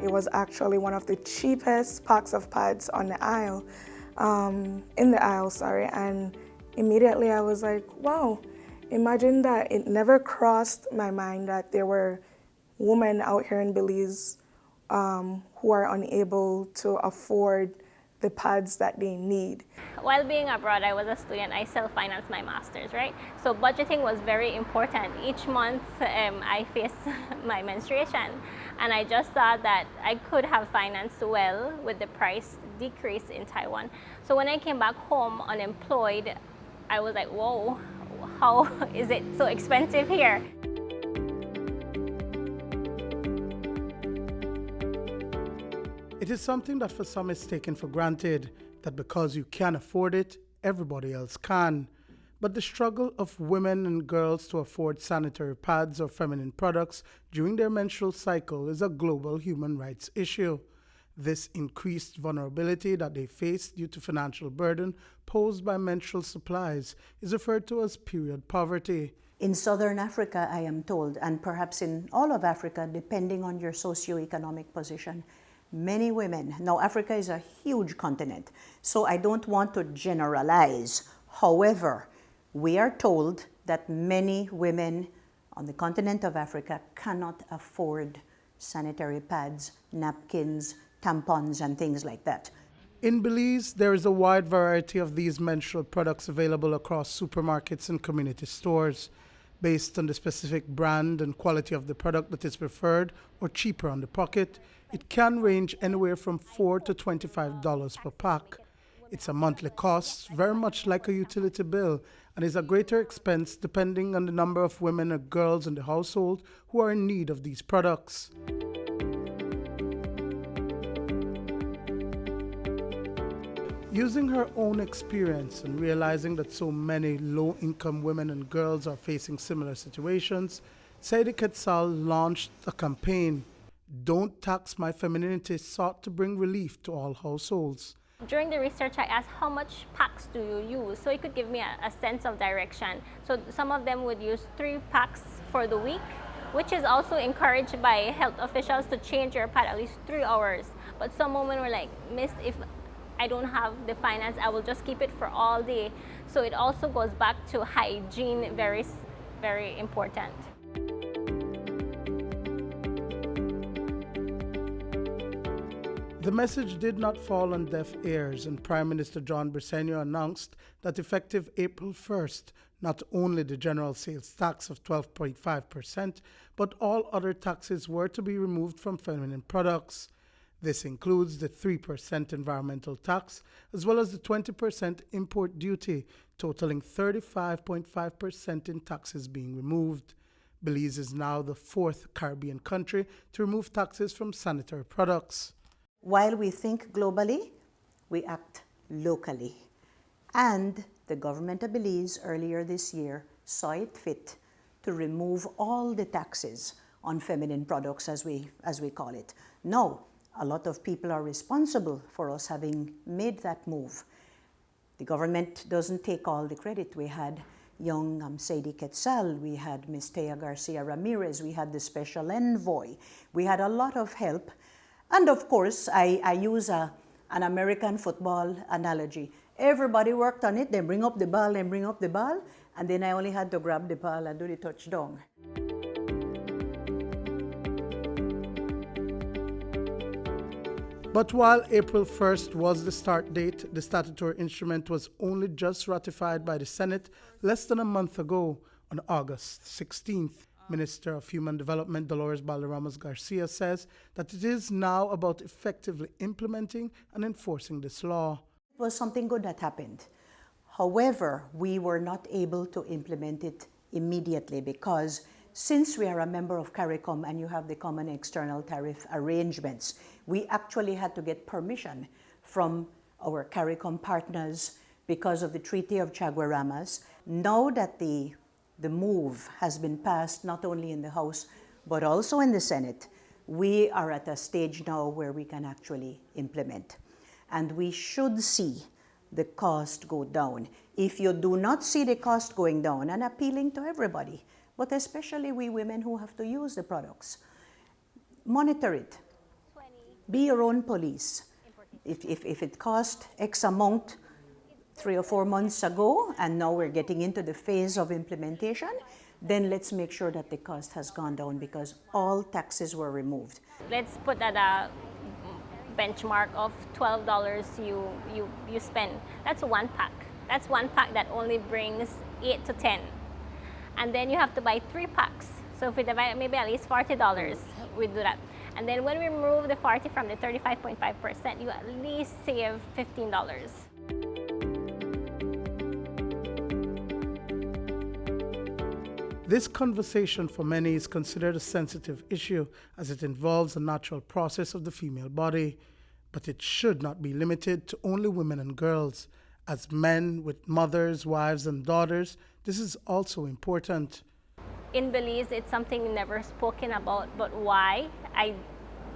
it was actually one of the cheapest packs of pads on the aisle, in the aisle, sorry. And immediately I was like, wow, imagine that. It never crossed my mind that there were women out here in Belize who are unable to afford the pads that they need. While being abroad, I was a student. I self-financed my master's, right? So budgeting was very important. Each month I faced my menstruation, and I just thought that I could have financed well with the price decrease in Taiwan. So when I came back home unemployed, I was like, whoa, how is it so expensive here? It is something that for some is taken for granted, that because you can afford it, everybody else can. But the struggle of women and girls to afford sanitary pads or feminine products during their menstrual cycle is a global human rights issue. This increased vulnerability that they face due to financial burden posed by menstrual supplies is referred to as period poverty. In Southern Africa, I am told, and perhaps in all of Africa, depending on your socioeconomic position, many women, now Africa is a huge continent, so I don't want to generalize. However, we are told that many women on the continent of Africa cannot afford sanitary pads, napkins, tampons, and things like that. In Belize, there is a wide variety of these menstrual products available across supermarkets and community stores. Based on the specific brand and quality of the product that is preferred or cheaper on the pocket, it can range anywhere from $4 to $25 per pack. It's a monthly cost, very much like a utility bill, and is a greater expense depending on the number of women or girls in the household who are in need of these products. Using her own experience and realizing that so many low-income women and girls are facing similar situations, Sadie Quetzal launched a campaign, Don't Tax My Femininity, sought to bring relief to all households. During the research, I asked how much packs do you use, so it could give me a sense of direction. So some of them would use 3 packs for the week, which is also encouraged by health officials to change your pad at least 3 hours. But some women were like, Miss, if I don't have the finance, I will just keep it for all day. So it also goes back to hygiene, very, very important. The message did not fall on deaf ears, and Prime Minister John Briceño announced that effective April 1st, not only the general sales tax of 12.5%, but all other taxes were to be removed from feminine products. This includes the 3% environmental tax, as well as the 20% import duty, totaling 35.5% in taxes being removed. Belize is now the 4th Caribbean country to remove taxes from sanitary products. While we think globally, we act locally. And the government of Belize earlier this year saw it fit to remove all the taxes on feminine products, as we call it. Now, a lot of people are responsible for us having made that move. The government doesn't take all the credit. We had young Sadie Quetzal, we had Ms. Taya Garcia Ramirez, we had the special envoy, we had a lot of help. And of course, I use an American football analogy. Everybody worked on it, they bring up the ball, and then I only had to grab the ball and do the touchdown. But while April 1st was the start date, the statutory instrument was only just ratified by the Senate less than a month ago, on August 16th. Minister of Human Development Dolores Balderramas Garcia says that it is now about effectively implementing and enforcing this law. It was something good that happened. However, we were not able to implement it immediately because since we are a member of CARICOM and you have the common external tariff arrangements, we actually had to get permission from our CARICOM partners because of the Treaty of Chaguaramas. Now that the move has been passed not only in the House but also in the Senate, we are at a stage now where we can actually implement. And we should see the cost go down. If you do not see the cost going down, and appealing to everybody, but especially we women who have to use the products, monitor it. Be your own police. If it cost X amount 3 or 4 months ago, and now we're getting into the phase of implementation, then let's make sure that the cost has gone down because all taxes were removed. Let's put at a benchmark of $12 you spend. That's one pack. That's one pack that only brings 8 to 10. And then you have to buy 3 packs. So if we divide maybe at least $40, we do that. And then when we remove the 40 from the 35.5%, you at least save $15. This conversation for many is considered a sensitive issue as it involves a natural process of the female body, but it should not be limited to only women and girls. As men with mothers, wives, and daughters, this is also important. In Belize, it's something never spoken about, but why?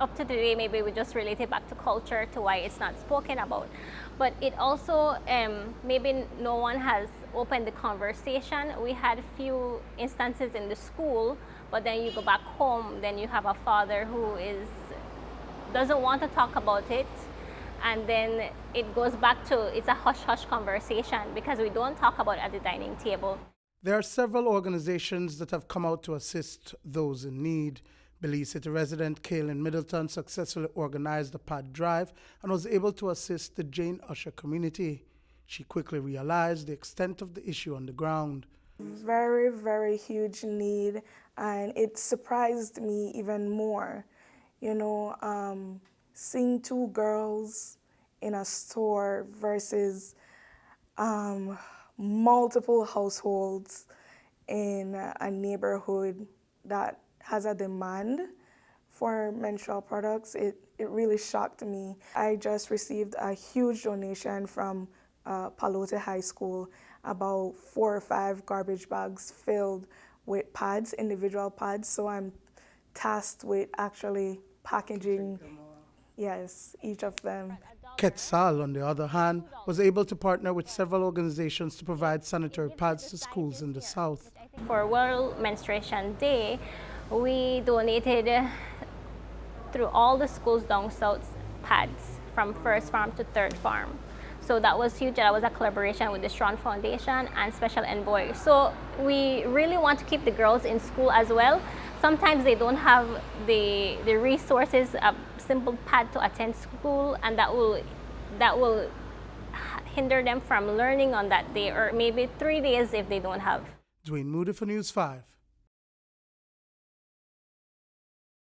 Up to today, maybe we just relate it back to culture, to why it's not spoken about. But it also, maybe no one has opened the conversation. We had few instances in the school, but then you go back home, then you have a father who doesn't want to talk about it. And then it goes back to, it's a hush-hush conversation because we don't talk about it at the dining table. There are several organizations that have come out to assist those in need. Belize City resident Kaylin Middleton successfully organized a pad drive and was able to assist the Jane Usher community. She quickly realized the extent of the issue on the ground. Very, very huge need, and it surprised me even more. You know, seeing 2 girls in a store versus multiple households in a neighborhood that has a demand for menstrual products, it really shocked me. I just received a huge donation from Palote High School, about 4 or 5 garbage bags filled with pads, individual pads, so I'm tasked with actually packaging, yes, each of them. Quetzal, on the other hand, was able to partner with several organizations to provide sanitary pads to schools in the South. For World Menstruation Day, we donated through all the schools down south pads from first farm to third farm. So that was huge. That was a collaboration with the Strong Foundation and Special Envoy. So we really want to keep the girls in school as well. Sometimes they don't have the resources, a simple pad to attend school, and that will hinder them from learning on that day, or maybe 3 days if they don't have. Duane Moody for News 5.